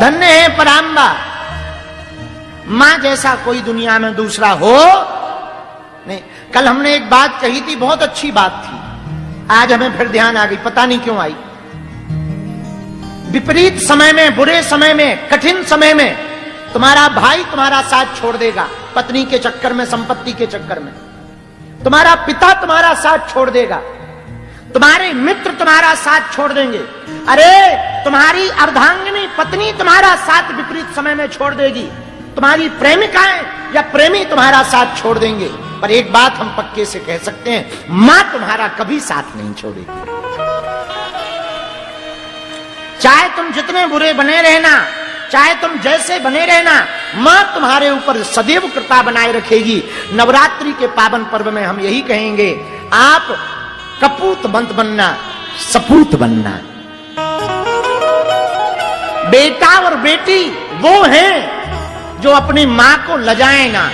धन्य है परांबा, मां जैसा कोई दुनिया में दूसरा हो नहीं। कल हमने एक बात कही थी, बहुत अच्छी बात थी, आज हमें फिर ध्यान आ गई, पता नहीं क्यों आई। विपरीत समय में, बुरे समय में, कठिन समय में तुम्हारा भाई तुम्हारा साथ छोड़ देगा, पत्नी के चक्कर में, संपत्ति के चक्कर में। तुम्हारा पिता तुम्हारा साथ छोड़ देगा, तुम्हारे मित्र तुम्हारा साथ छोड़ देंगे। अरे तुम्हारी अर्धांगिनी पत्नी तुम्हारा साथ विपरीत समय में छोड़ देगी, तुम्हारी प्रेमिकाएं या प्रेमी तुम्हारा साथ छोड़ देंगे। पर एक बात हम पक्के से कह सकते हैं, मां तुम्हारा कभी साथ नहीं छोड़ेगी। चाहे तुम जितने बुरे बने रहना, चाहे तुम जैसे बने रहना, मां तुम्हारे ऊपर सदैव कृपा बनाए रखेगी। नवरात्रि के पावन पर्व में हम यही कहेंगे, आप कपूत मत बनना, सपूत बनना। बेटा और बेटी वो हैं जो अपनी मां को लजाएं ना,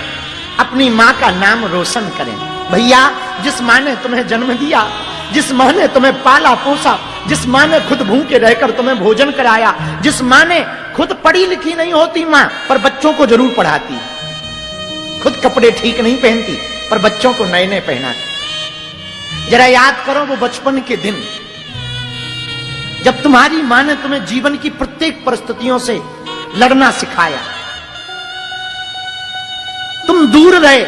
अपनी मां का नाम रोशन करें। भैया, जिस मां ने तुम्हें जन्म दिया, जिस मां ने तुम्हें पाला पोसा, जिस मां ने खुद भूखे रहकर तुम्हें भोजन कराया, जिस मां ने खुद पढ़ी लिखी नहीं होती मां, पर बच्चों को जरूर पढ़ाती, खुद कपड़े ठीक नहीं पहनती पर बच्चों को नए नए पहनाती। जरा याद करो वो बचपन के दिन जब तुम्हारी मां ने तुम्हें जीवन की प्रत्येक परिस्थितियों से लड़ना सिखाया। तुम दूर रहे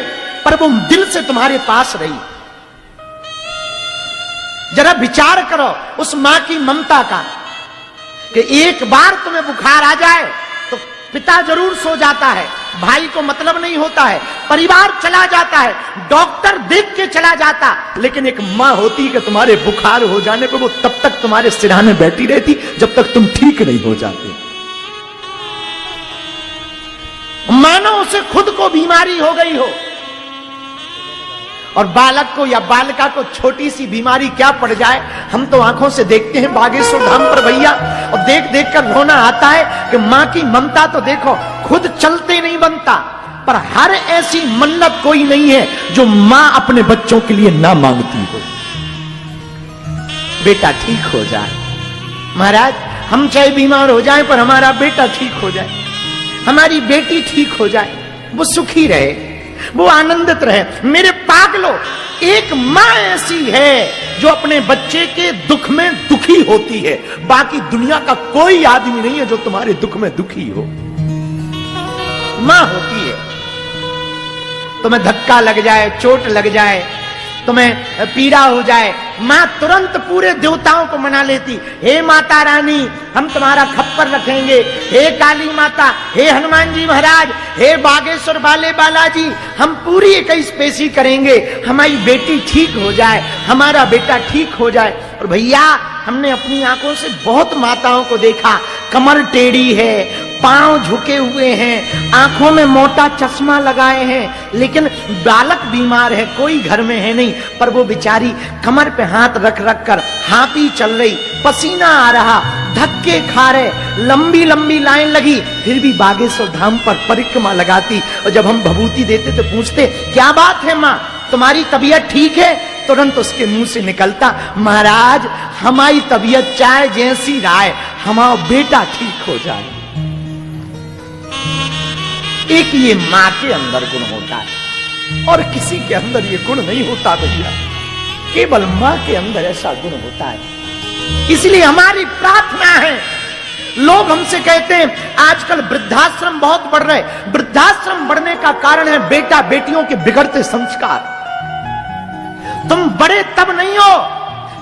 पर वो दिल से तुम्हारे पास रही। जरा विचार करो उस मां की ममता का, कि एक बार तुम्हें बुखार आ जाए तो पिता जरूर सो जाता है, भाई को मतलब नहीं होता है, परिवार चला जाता है, डॉक्टर देख के चला जाता, लेकिन एक मां होती कि तुम्हारे बुखार हो जाने पर वो तब तक तुम्हारे सिरहाने बैठी रहती जब तक तुम ठीक नहीं हो जाते। मानो उसे खुद को बीमारी हो गई हो, और बालक को या बालिका को छोटी सी बीमारी क्या पड़ जाए, हम तो आंखों से देखते हैं बागेश्वर धाम पर भैया, और देख देख कर रोना आता है कि मां की ममता तो देखो, खुद चलते नहीं बनता, पर हर ऐसी मन्नत कोई नहीं है जो मां अपने बच्चों के लिए ना मांगती हो। बेटा ठीक हो जाए, महाराज हम चाहे बीमार हो जाएं पर हमारा बेटा ठीक हो जाए, हमारी बेटी ठीक हो जाए, वो सुखी रहे, वो आनंदित रहे। मेरे पागलों, एक मां ऐसी है जो अपने बच्चे के दुख में दुखी होती है, बाकी दुनिया का कोई आदमी नहीं है जो तुम्हारे दुख में दुखी हो। मां होती है, तुम्हें धक्का लग जाए, चोट लग जाए, तुम्हें पीड़ा हो जाए, मां तुरंत पूरे देवताओं को मना लेती, हे माता रानी हम तुम्हारा खप्पर रखेंगे, हे काली माता, हे हनुमान जी महाराज, हे बागेश्वर वाले बालाजी, हम पूरी 21 पेशी करेंगे, हमारी बेटी ठीक हो जाए, हमारा बेटा ठीक हो जाए। और भैया हमने अपनी आंखों से बहुत माताओं को देखा, कमर टेढ़ी है, पांव झुके हुए हैं, आंखों में मोटा चश्मा लगाए हैं, लेकिन बालक बीमार है, कोई घर में है नहीं, पर वो बेचारी कमर पे हाथ रख रख कर हाथी चल रही, पसीना आ रहा, धक्के खा रहे, लंबी लंबी लाइन लगी, फिर भी बागेश्वर धाम पर परिक्रमा लगाती। और जब हम भभूति देते तो पूछते, क्या बात है माँ, तुम्हारी तबीयत ठीक है? तुरंत उसके मुंह से निकलता, महाराज हमारी तबीयत चाहे जैसी राय, हमारा बेटा ठीक हो जाए। एक ये मां के अंदर गुण होता है और किसी के अंदर ये गुण नहीं होता भैया, केवल मां के अंदर ऐसा गुण होता है। इसलिए हमारी प्रार्थना है, लोग हमसे कहते हैं आजकल वृद्धाश्रम बहुत बढ़ रहे, वृद्धाश्रम बढ़ने का कारण है बेटा बेटियों के बिगड़ते संस्कार। तुम बड़े तब नहीं हो,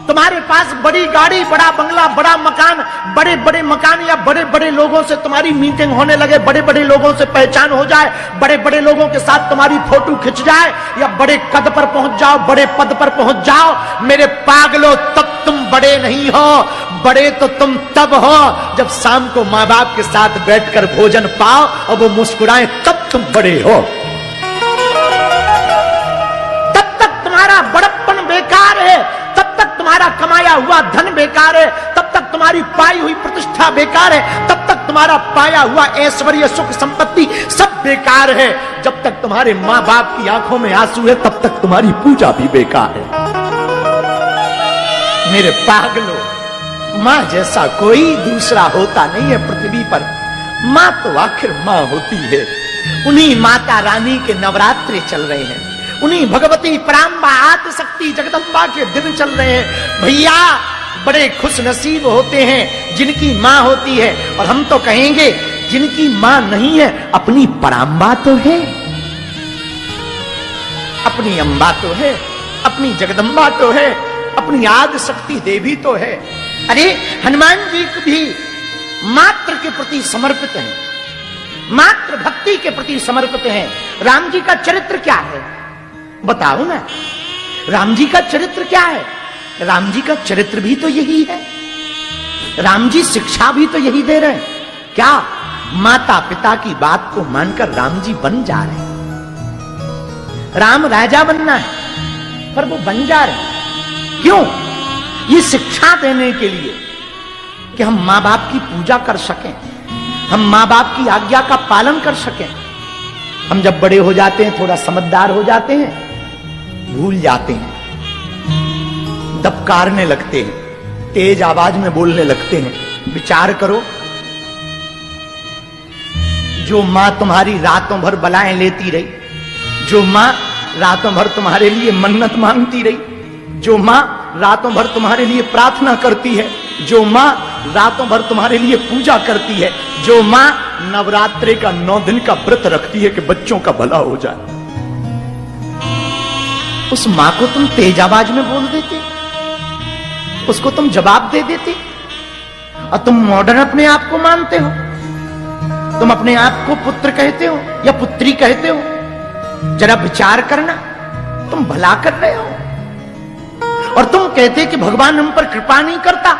तुम्हारे पास बड़ी गाड़ी, बड़ा बंगला, बड़ा मकान, बड़े बड़े मकान या बड़े बड़े लोगों से तुम्हारी मीटिंग होने लगे, बड़े बड़े लोगों से पहचान हो जाए, बड़े बड़े लोगों के साथ तुम्हारी फोटो खिंच जाए, या बड़े कद पर पहुंच जाओ, बड़े पद पर पहुंच जाओ, मेरे पागलों तब तुम बड़े नहीं हो। बड़े तो तुम तब हो जब शाम को माँ बाप के साथ बैठकर भोजन पाओ और वो मुस्कुराए, तब तुम बड़े हो। तब तक तुम्हारा बड़प्पन बेकार है, तब तक तुम्हारा कमाया हुआ धन बेकार है, तब तक तुम्हारी पाई हुई प्रतिष्ठा बेकार है, तब तक तुम्हारा पाया हुआ ऐश्वर्य सुख संपत्ति सब बेकार है। जब तक तुम्हारे माँ बाप की आंखों में आंसू है तब तक तुम्हारी पूजा भी बेकार है। मेरे पागलों, मां जैसा कोई दूसरा होता नहीं है पृथ्वी पर। मां तो आखिर मां होती है। उन्हीं माता रानी के नवरात्रे चल रहे हैं, उन्हीं भगवती परांबा आदि शक्ति जगदम्बा के दिन चल रहे हैं। भैया बड़े खुश नसीब होते हैं जिनकी मां होती है। और हम तो कहेंगे जिनकी मां नहीं है, अपनी परांबा तो है, अपनी अम्बा तो है, अपनी जगदम्बा तो है, अपनी आदि शक्ति देवी तो है। अरे हनुमान जी भी मात्र के प्रति समर्पित हैं, मात्र भक्ति के प्रति समर्पित हैं। राम जी का चरित्र क्या है बताओ ना, राम जी का चरित्र क्या है? राम जी का चरित्र भी तो यही है, राम जी शिक्षा भी तो यही दे रहे हैं। क्या माता पिता की बात को मानकर राम जी बन जा रहे हैं। राम राजा बनना है पर वो बन जा रहे हैं। क्यों? ये शिक्षा देने के लिए कि हम मां बाप की पूजा कर सकें, हम मां बाप की आज्ञा का पालन कर सकें। हम जब बड़े हो जाते हैं, थोड़ा समझदार हो जाते हैं, भूल जाते हैं, दबकारने लगते हैं, तेज आवाज में बोलने लगते हैं। विचार करो, जो मां तुम्हारी रातों भर बलाएं लेती रही, जो मां रातों भर तुम्हारे लिए मन्नत मांगती रही, जो मां रातों भर तुम्हारे लिए प्रार्थना करती है, जो मां रातों भर तुम्हारे लिए पूजा करती है, जो मां नवरात्रे का 9 दिन का व्रत रखती है कि बच्चों का भला हो जाए, उस मां को तुम तेज आवाज में बोल देते, उसको तुम जवाब दे देते, और तुम मॉडर्न अपने आप को मानते हो, तुम अपने आप को पुत्र कहते हो या पुत्री कहते हो। जरा विचार करना, तुम भला कर रहे हो। और तुम कहते कि भगवान हम पर कृपा नहीं करता।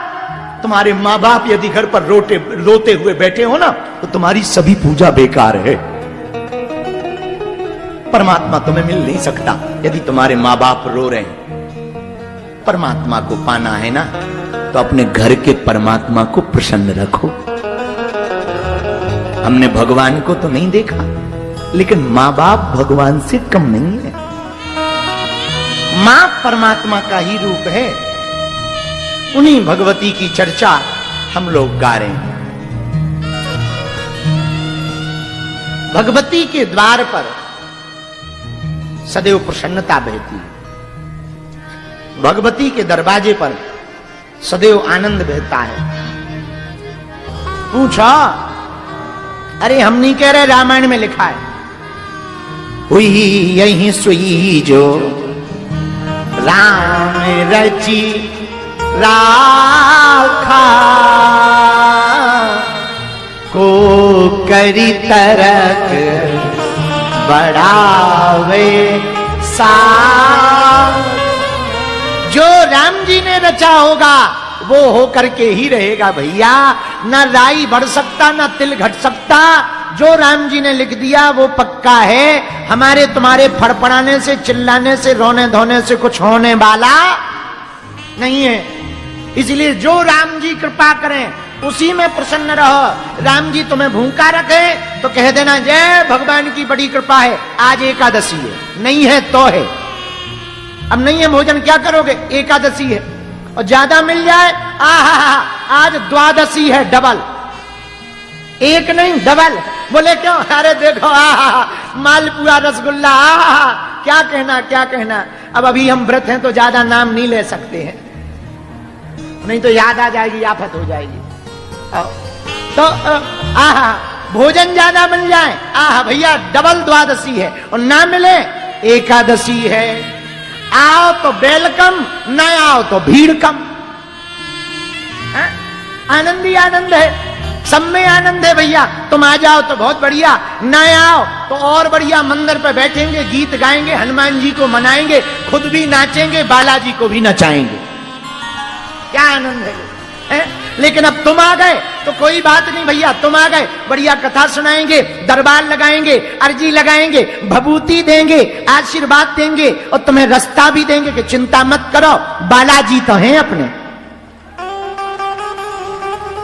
तुम्हारे मां बाप यदि घर पर रोते हुए बैठे हो ना, तो तुम्हारी सभी पूजा बेकार है। परमात्मा तुम्हें मिल नहीं सकता यदि तुम्हारे मां बाप रो रहे हैं। परमात्मा को पाना है ना, तो अपने घर के परमात्मा को प्रसन्न रखो। हमने भगवान को तो नहीं देखा, लेकिन मां बाप भगवान से कम नहीं है। मां परमात्मा का ही रूप है। उन्हीं भगवती की चर्चा हम लोग गा रहे हैं। भगवती के द्वार पर सदैव प्रसन्नता बहती है, भगवती के दरवाजे पर सदैव आनंद बहता है। पूछा, अरे हम नहीं कह रहे, रामायण में लिखा है, हुई यही सुई जो राम रची राखा, को करी तरक बढ़ावे सा। जो राम जी ने रचा होगा वो हो करके ही रहेगा भैया। ना राई बढ़ सकता, ना तिल घट सकता। जो राम जी ने लिख दिया वो पक्का है। हमारे तुम्हारे फड़फड़ाने से, चिल्लाने से, रोने धोने से कुछ होने वाला नहीं है। इसलिए जो राम जी कृपा करें उसी में प्रसन्न रहो। राम जी तुम्हें भूखा रखे तो कह देना जय भगवान की बड़ी कृपा है, आज एकादशी है। नहीं है तो है, अब नहीं है भोजन, क्या करोगे? एकादशी है। और ज्यादा मिल जाए, आहा आज द्वादशी है, डबल, एक नहीं डबल। बोले क्यों? अरे देखो आहा मालपुआ रसगुल्ला, आहा क्या कहना क्या कहना। अब अभी हम व्रत हैं तो ज्यादा नाम नहीं ले सकते हैं, नहीं तो याद आ जाएगी, आफत हो जाएगी। तो आहा भोजन ज्यादा मिल जाए, आहा भैया डबल द्वादशी है। और ना मिले एकादशी है। आओ तो वेलकम, न आओ तो भीड़ कम। आनंद ही आनंद है, सब में आनंद है भैया। तुम आ जाओ तो बहुत बढ़िया, न आओ तो और बढ़िया। मंदिर पे बैठेंगे, गीत गाएंगे, हनुमान जी को मनाएंगे, खुद भी नाचेंगे, बालाजी को भी नचाएंगे। क्या आनंद है? लेकिन अब तुम आ गए तो कोई बात नहीं भैया, तुम आ गए, बढ़िया कथा सुनाएंगे, दरबार लगाएंगे, अर्जी लगाएंगे, भभूति देंगे, आशीर्वाद देंगे और तुम्हें रास्ता भी देंगे कि चिंता मत करो, बालाजी तो हैं अपने।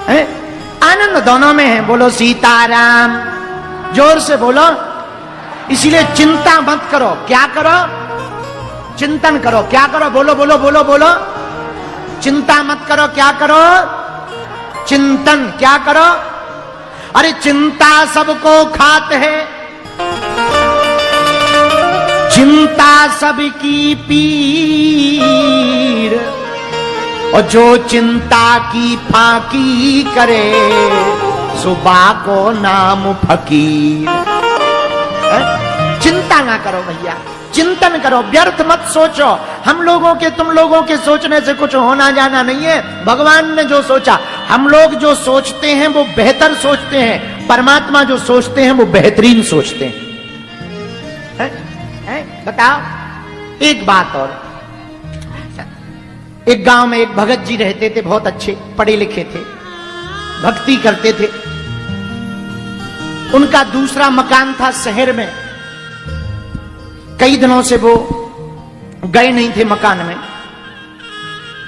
है? आनंद दोनों में है। बोलो सीताराम, जोर से बोलो। इसीलिए चिंता मत करो। क्या करो? चिंतन करो। क्या करो? बोलो बोलो बोलो बोलो। चिंता मत करो, क्या करो? चिंतन। क्या करो? अरे चिंता सबको खात है, चिंता सबकी पीर, और जो चिंता की फाकी करे सुबह को नाम फकीर। चिंता ना करो भैया, चिंतन करो, व्यर्थ मत सोचो। हम लोगों के तुम लोगों के सोचने से कुछ होना जाना नहीं है। भगवान ने जो सोचा, हम लोग जो सोचते हैं वो बेहतर सोचते हैं, परमात्मा जो सोचते हैं वो बेहतरीन सोचते हैं। बताओ एक बात और, एक गांव में एक भगत जी रहते थे, बहुत अच्छे पढ़े लिखे थे, भक्ति करते थे। उनका दूसरा मकान था शहर में। कई दिनों से वो गए नहीं थे मकान में।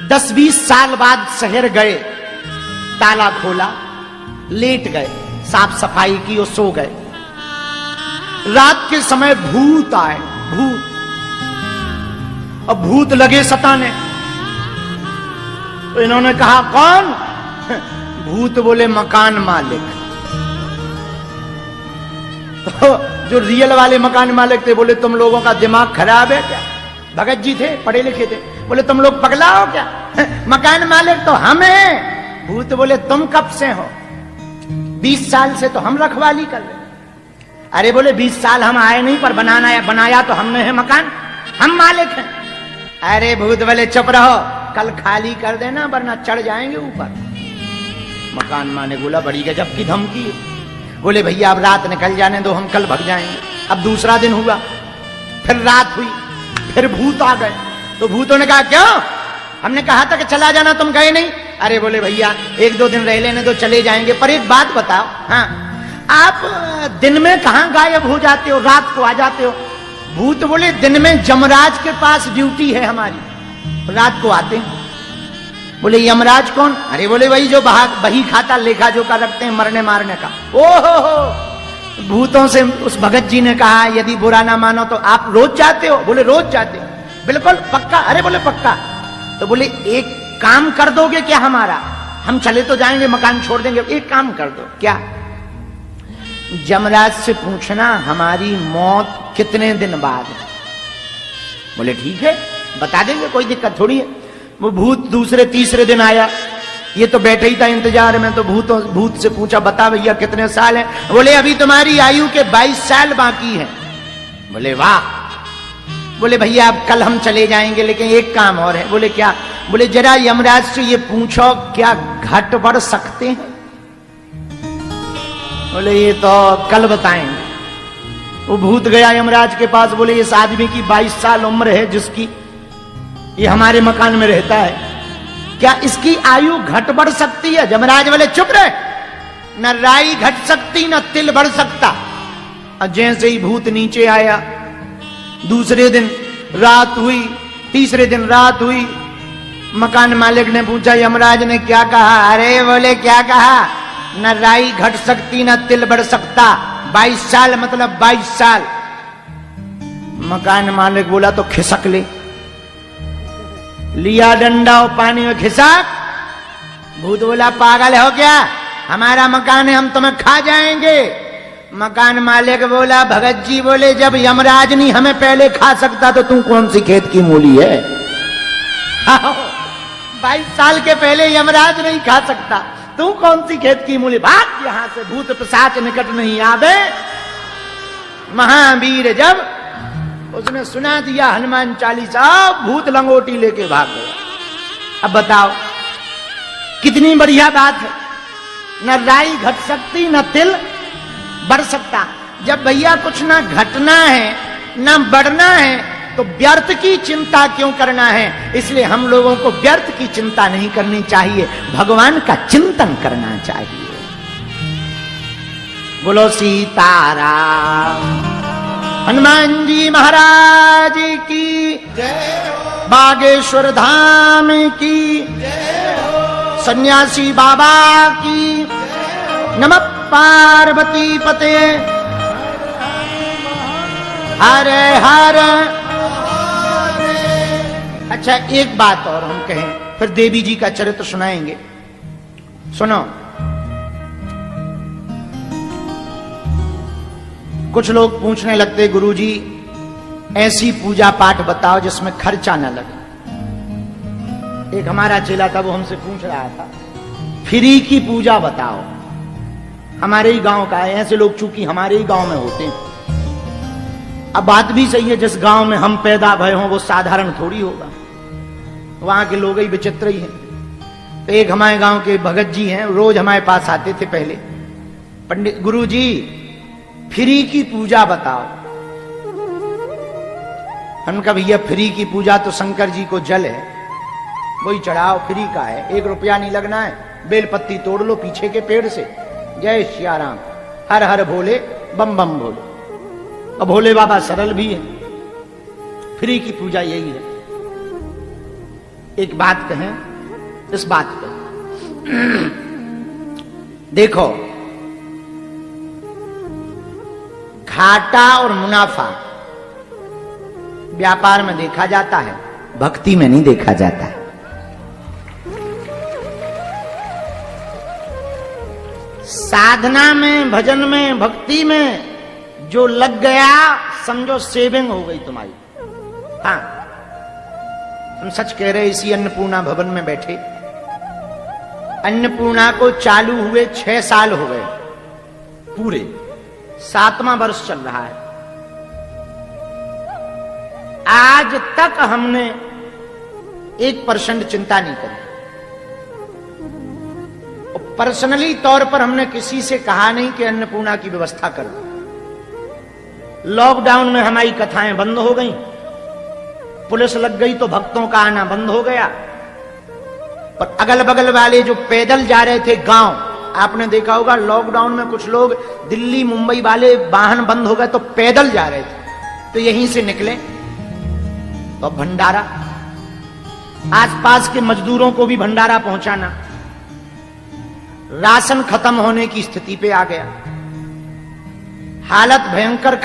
10-20 साल बाद शहर गए, ताला खोला, लेट गए, साफ सफाई की और सो गए। रात के समय भूत आए, भूत, और भूत लगे सताने। तो इन्होंने कहा कौन? भूत बोले मकान मालिक। तो जो रियल वाले मकान मालिक थे बोले तुम लोगों का दिमाग खराब है क्या? भगत जी थे, पढ़े लिखे थे, बोले तुम लोग पगला हो क्या? मकान मालिक तो हम हैं। भूत बोले तुम कब से हो? 20 साल से तो हम रखवाली कर रहे। अरे बोले 20 साल हम आए नहीं, पर बनाया तो हमने है मकान, हम मालिक हैं। अरे भूत बोले चुप रहो, कल खाली कर देना वरना चढ़ जाएंगे ऊपर। मकान मालिक बोला बड़ी गजब की धमकी। बोले भैया अब रात निकल जाने दो, हम कल भाग जाएंगे। अब दूसरा दिन हुआ, फिर रात हुई, फिर भूत आ गए। तो भूतों ने कहा क्यों? हमने कहा था कि चला जाना, तुम गए नहीं। अरे बोले भैया 1-2 दिन रह लेने दो, चले जाएंगे, पर एक बात बताओ, हाँ आप दिन में कहां गायब हो जाते हो, रात को आ जाते हो? भूत बोले दिन में यमराज के पास ड्यूटी है हमारी, रात को आते हैं। बोले यमराज कौन? अरे बोले वही जो बही खाता लेखा जोखा रखते हैं मरने मारने का। ओहो, भूतों से उस भगत जी ने कहा यदि बुरा ना मानो तो आप रोज जाते हो? बोले रोज जाते। बिल्कुल पक्का? अरे बोले पक्का। तो बोले एक काम कर दोगे क्या हमारा? हम चले तो जाएंगे, मकान छोड़ देंगे, एक काम कर दो। क्या? यमराज से पूछना हमारी मौत कितने दिन बाद। बोले ठीक है बता देंगे, कोई दिक्कत थोड़ी है। वो भूत दूसरे तीसरे दिन आया, ये तो बैठे ही था इंतजार में। तो भूत से पूछा बता भैया कितने साल हैं? बोले अभी तुम्हारी आयु के 22 साल बाकी हैं। बोले वाह। बोले भैया अब कल हम चले जाएंगे, लेकिन एक काम और है। बोले क्या? बोले जरा यमराज से ये पूछो क्या घट बढ़ सकते हैं? बोले ये तो कल बताएंगे। वो भूत गया यमराज के पास। बोले इस आदमी की 22 साल उम्र है जिसकी, ये हमारे मकान में रहता है, क्या इसकी आयु घट बढ़ सकती है? यमराज बोले चुप रहे, न राई घट सकती न तिल बढ़ सकता। और जैसे ही भूत नीचे आया, दूसरे दिन रात हुई, तीसरे दिन रात हुई। मकान मालिक ने पूछा यमराज ने क्या कहा? अरे बोले क्या कहा? न राई घट सकती न तिल बढ़ सकता। 22 साल मतलब 22 साल। मकान मालिक बोला तो खिसक ले। लिया डंडा और पानी में खिसक। भूत बोला पागल हो क्या? हमारा मकान है, हम तुम्हें खा जाएंगे। मकान मालिक बोला भगत जी बोले जब यमराज नहीं हमें पहले खा सकता तो तू कौन सी खेत की मूली है? 22 साल के पहले यमराज नहीं खा सकता, तू कौन सी खेत की मूली? भाग यहां से, भूत पिशाच निकट नहीं आवे। महावीर जब उसने सुना दिया हनुमान चालीसा, भूत लंगोटी लेके भाग गया। अब बताओ कितनी बढ़िया बात है। न राई घट सकती न तिल बढ़ सकता। जब भैया कुछ ना घटना है ना बढ़ना है तो व्यर्थ की चिंता क्यों करना है? इसलिए हम लोगों को व्यर्थ की चिंता नहीं करनी चाहिए, भगवान का चिंतन करना चाहिए। बोलो सीताराम। हनुमान जी महाराज की जय हो। बागेश्वर धाम की जय हो। सन्यासी बाबा की जय हो। नमः पार्वती पते हरे हर। अच्छा एक बात और हम कहें, फिर देवी जी का चरित्र सुनाएंगे। सुनो, कुछ लोग पूछने लगते, गुरुजी ऐसी पूजा पाठ बताओ जिसमें खर्चा न लगे। एक हमारा चेला था, वो हमसे पूछ रहा था, फ्री की पूजा बताओ। हमारे ही गांव का है, ऐसे लोग चूंकि हमारे ही गांव में होते हैं। अब बात भी सही है, जिस गांव में हम पैदा भय हों वो साधारण थोड़ी होगा, वहां के लोग ही विचित्र ही हैं। तो एक हमारे गांव के भगत जी हैं, रोज हमारे पास आते थे पहले, पंडित गुरुजी फ्री की पूजा बताओ। हम कहा भैया फ्री की पूजा तो शंकर जी को जल है, वही चढ़ाओ, फ्री का है, 1 रुपया नहीं लगना है, बेलपत्ती तोड़ लो पीछे के पेड़ से, जय श्याराम, हर हर भोले, बम बम भोले। और भोले बाबा सरल भी है, फ्री की पूजा यही है। एक बात कहें इस बात पे, देखो घाटा और मुनाफा व्यापार में देखा जाता है, भक्ति में नहीं देखा जाता है। साधना में, भजन में, भक्ति में जो लग गया समझो सेविंग हो गई तुम्हारी। हाँ, हम सच कह रहे, इसी अन्नपूर्णा भवन में बैठे, अन्नपूर्णा को चालू हुए 6 साल हो गए पूरे, 7वां वर्ष चल रहा है। आज तक हमने 1% चिंता नहीं करी। पर्सनली तौर पर हमने किसी से कहा नहीं कि अन्नपूर्णा की व्यवस्था करो। लॉकडाउन में हमारी कथाएं बंद हो गई, पुलिस लग गई तो भक्तों का आना बंद हो गया। पर अगल बगल वाले जो पैदल जा रहे थे गांव, आपने देखा होगा लॉकडाउन में कुछ लोग दिल्ली मुंबई वाले वाहन बंद हो गए तो पैदल जा रहे थे, तो यहीं से निकले तो भंडारा, आसपास के मजदूरों को भी भंडारा पहुंचाना। राशन खत्म होने की स्थिति पे आ गया, हालत भयंकर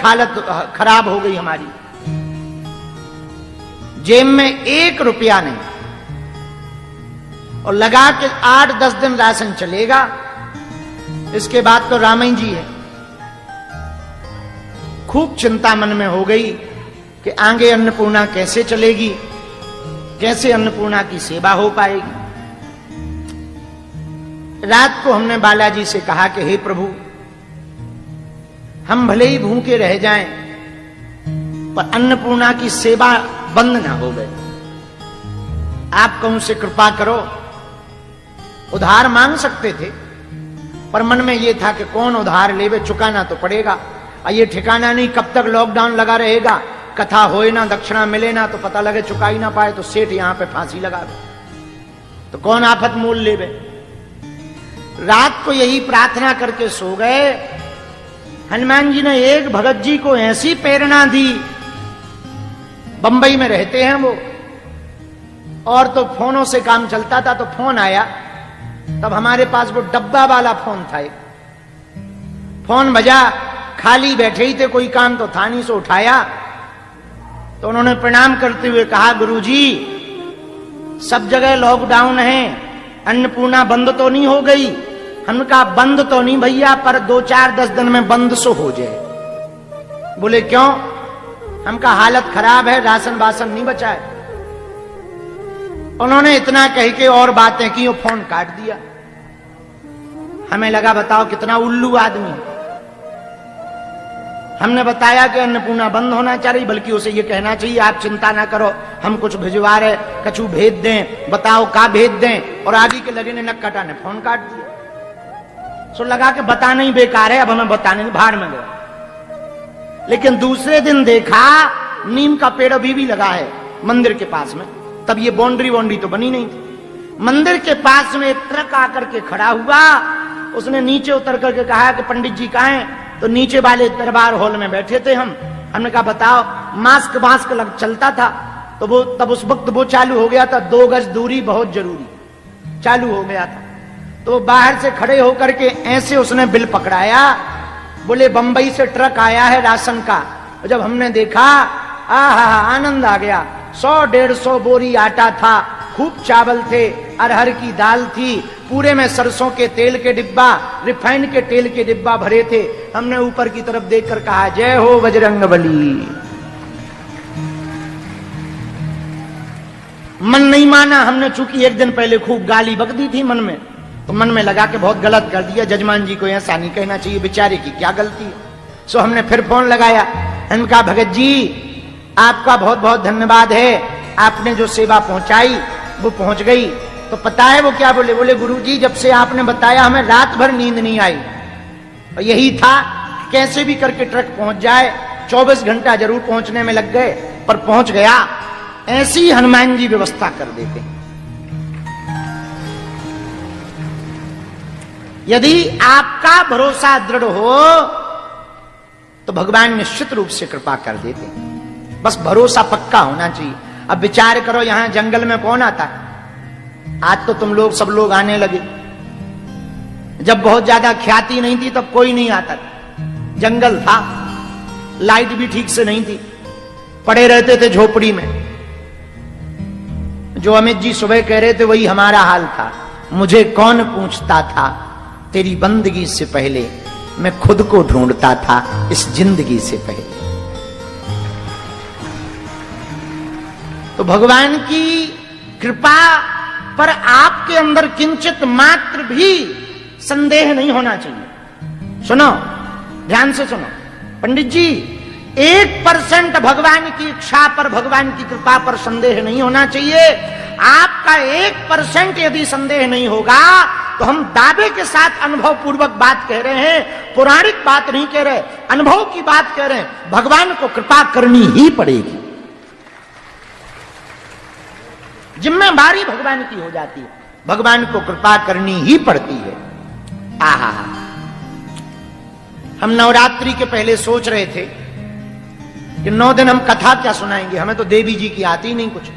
खराब हो गई हमारी। जेब में 1 रुपया नहीं, और लगा के 8-10 दिन राशन चलेगा, इसके बाद तो रामई जी है। खूब चिंता मन में हो गई कि आगे अन्नपूर्णा कैसे चलेगी, कैसे अन्नपूर्णा की सेवा हो पाएगी। रात को हमने बालाजी से कहा कि हे प्रभु, हम भले ही भूखे रह जाएं, पर अन्नपूर्णा की सेवा बंद ना हो गए। आप उनसे कृपा करो। उधार मांग सकते थे, पर मन में यह था कि कौन उधार लेवे, चुकाना तो पड़ेगा। और ये ठिकाना नहीं कब तक लॉकडाउन लगा रहेगा, कथा होए ना, दक्षिणा मिले ना, तो पता लगे चुका ही ना पाए तो सेठ यहां पे फांसी लगा दे, तो कौन आफत मोल लेवे। रात को यही प्रार्थना करके सो गए। हनुमान जी ने एक भगत जी को ऐसी प्रेरणा दी, बंबई में रहते हैं वो, और तो फोनों से काम चलता था, तो फोन आया। तब हमारे पास वो डब्बा वाला फोन था, फोन बजा, खाली बैठे ही थे, कोई काम तो था नहीं, सो उठाया तो उन्होंने प्रणाम करते हुए कहा, गुरुजी सब जगह लॉकडाउन है, अन्नपूर्णा बंद तो नहीं हो गई। हमने कहा बंद तो नहीं भैया, पर 2-4-10 दिन में बंद सो हो जाए। बोले क्यों? हम कहा हालत खराब है, राशन वासन नहीं बचा है। उन्होंने इतना कह के और बातें की, वो फोन काट दिया। हमें लगा बताओ कितना उल्लू आदमी। हमने बताया कि अन्नपूर्णा बंद होना चाहिए, बल्कि उसे ये कहना चाहिए आप चिंता ना करो, हम कुछ भिजवा रहे, कछु भेज दें, बताओ का भेज दें। और आगे के लगे ने नक्काटा ने फोन काट दिया। सो लगा कि बताना ही बेकार है, अब हमें बताने भाड़ में गया। लेकिन दूसरे दिन देखा नीम का पेड़ अभी भी लगा है मंदिर के पास में। तब ये बाउंड्री तो बनी नहीं थी। मंदिर के पास में एक ट्रक आकर के खड़ा हुआ, उसने नीचे उतर करके कहा कि पंडित जी कहाँ हैं? तो नीचे वाले दरबार हॉल में बैठे थे हम। हमने कहा बताओ, मास्क लग चलता था, तो वो तब उस वक्त वो चालू हो गया था, 2 गज दूरी बहुत जरूरी चालू हो गया था। तो बाहर से खड़े होकर के ऐसे उसने बिल पकड़ाया, बोले बंबई से ट्रक आया है राशन का। जब हमने देखा, आहा आनंद आ गया। 100-150 बोरी आटा था, खूब चावल थे, अरहर की दाल थी, पूरे में सरसों के तेल के डिब्बा, रिफाइंड के तेल के डिब्बा भरे थे। हमने ऊपर की तरफ देखकर कहा, जय हो बजरंगबली। मन नहीं माना। हमने चूंकि एक दिन पहले खूब गाली बक दी थी मन में, तो मन में लगा के बहुत गलत कर दिया, जजमान जी को ऐसा नहीं कहना चाहिए, बेचारे की क्या गलती है। सो हमने फिर फोन लगाया, हमने कहा, भगत जी आपका बहुत बहुत धन्यवाद है, आपने जो सेवा पहुंचाई वो पहुंच गई। तो पता है वो क्या बोले? बोले गुरुजी जब से आपने बताया हमें रात भर नींद नहीं आई, और यही था कैसे भी करके ट्रक पहुंच जाए। 24 घंटा जरूर पहुंचने में लग गए, पर पहुंच गया। ऐसी हनुमान जी व्यवस्था कर देते। यदि आपका भरोसा दृढ़ हो तो भगवान निश्चित रूप से कृपा कर देते। बस भरोसा पक्का होना चाहिए। अब विचार करो, यहां जंगल में कौन आता? आज तो तुम लोग सब लोग आने लगे। जब बहुत ज्यादा ख्याति नहीं थी तब कोई नहीं आता। जंगल था, लाइट भी ठीक से नहीं थी, पड़े रहते थे झोपड़ी में। जो अमित जी सुबह कह रहे थे वही हमारा हाल था। मुझे कौन पूछता था तेरी बंदगी से पहले, मैं खुद को ढूंढता था इस जिंदगी से पहले। तो भगवान की कृपा पर आपके अंदर किंचित मात्र भी संदेह नहीं होना चाहिए। सुनो, ध्यान से सुनो पंडित जी, 1% भगवान की इच्छा पर, भगवान की कृपा पर संदेह नहीं होना चाहिए। आपका 1% यदि संदेह नहीं होगा तो हम दावे के साथ अनुभव पूर्वक बात कह रहे हैं, पौराणिक बात नहीं कह रहे, अनुभव की बात कह रहे हैं। भगवान को कृपा करनी ही पड़ेगी, जिम्मेदारी भगवान की हो जाती है, भगवान को कृपा करनी ही पड़ती है। आहा, हम नवरात्रि के पहले सोच रहे थे कि 9 दिन हम कथा क्या सुनाएंगे, हमें तो देवी जी की आती ही नहीं कुछ।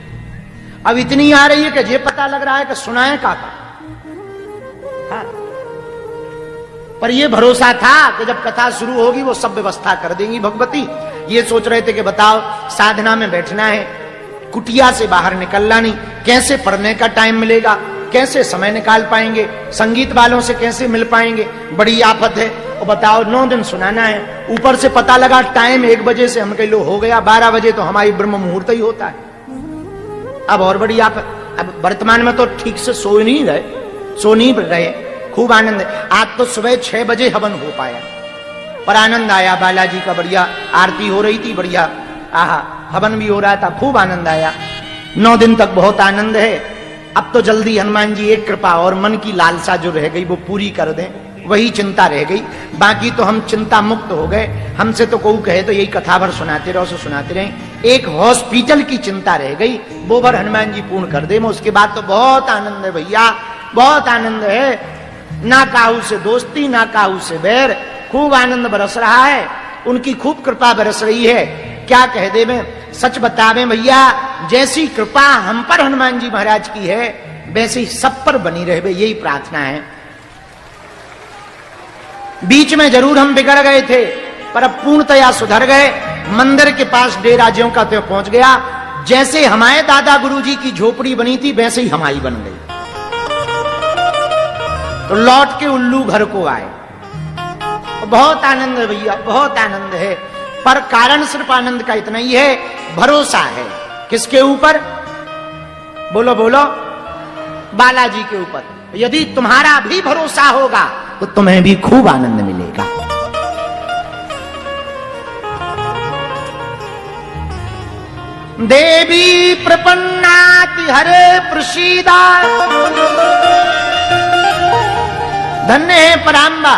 अब इतनी आ रही है कि ये पता लग रहा है कि सुनाए काका। हाँ। पर यह भरोसा था कि जब कथा शुरू होगी वो सब व्यवस्था कर देंगी भगवती। ये सोच रहे थे कि बताओ साधना में बैठना है, कुटिया से बाहर निकलना नहीं, कैसे पढ़ने का टाइम मिलेगा, कैसे समय निकाल पाएंगे, संगीत वालों से कैसे मिल पाएंगे, बड़ी आफत है। और बताओ 9 दिन सुनाना है, ऊपर से पता लगा टाइम 1 बजे से हम कह लो हो गया 12 बजे तो हमारी ब्रह्म मुहूर्त ही होता है। अब और बड़ी आफत। अब वर्तमान में तो ठीक से सो नहीं रहे, खूब आनंद है। आज तो सुबह 6 बजे हवन हो पाया, पर आनंद आया। बालाजी का बढ़िया आरती हो रही थी, बढ़िया आहा हवन भी हो रहा था, खूब आनंद आया। 9 दिन तक बहुत आनंद है। अब तो जल्दी हनुमान जी एक कृपा और मन की लालसा जो रह गई वो पूरी कर दें, वही चिंता रह गई। बाकी तो हम चिंता मुक्त हो गए। हमसे तो कोई कहे तो यही कथा भर सुनाते रहो, सो सुनाते रहे। एक हॉस्पिटल की चिंता रह गई, वो भर हनुमान जी पूर्ण कर दे। उसके बाद तो बहुत आनंद है भैया, बहुत आनंद है। ना काहू से दोस्ती, ना काहू से बैर, खूब आनंद बरस रहा है। उनकी खूब कृपा बरस रही है। क्या कह दे, मैं सच बतावे भैया, जैसी कृपा हम पर हनुमान जी महाराज की है वैसे ही सब पर बनी रहे, यही प्रार्थना है। बीच में जरूर हम बिगड़ गए थे, पर अब पूर्णतया सुधर गए। मंदिर के पास डेरा ज्यों का त्यों पहुंच गया। जैसे हमारे दादा गुरुजी की झोपड़ी बनी थी वैसे ही हमारी बन गई। तो लौट के उल्लू घर को आए। बहुत आनंद है भैया, बहुत आनंद है। पर कारण सिर्फ आनंद का इतना ही है, भरोसा है। किसके ऊपर? बोलो बोलो, बालाजी के ऊपर। यदि तुम्हारा भी भरोसा होगा तो तुम्हें भी खूब आनंद मिलेगा। देवी प्रपन्नाति हरे प्रसीदा, धन्य है पराम्बा।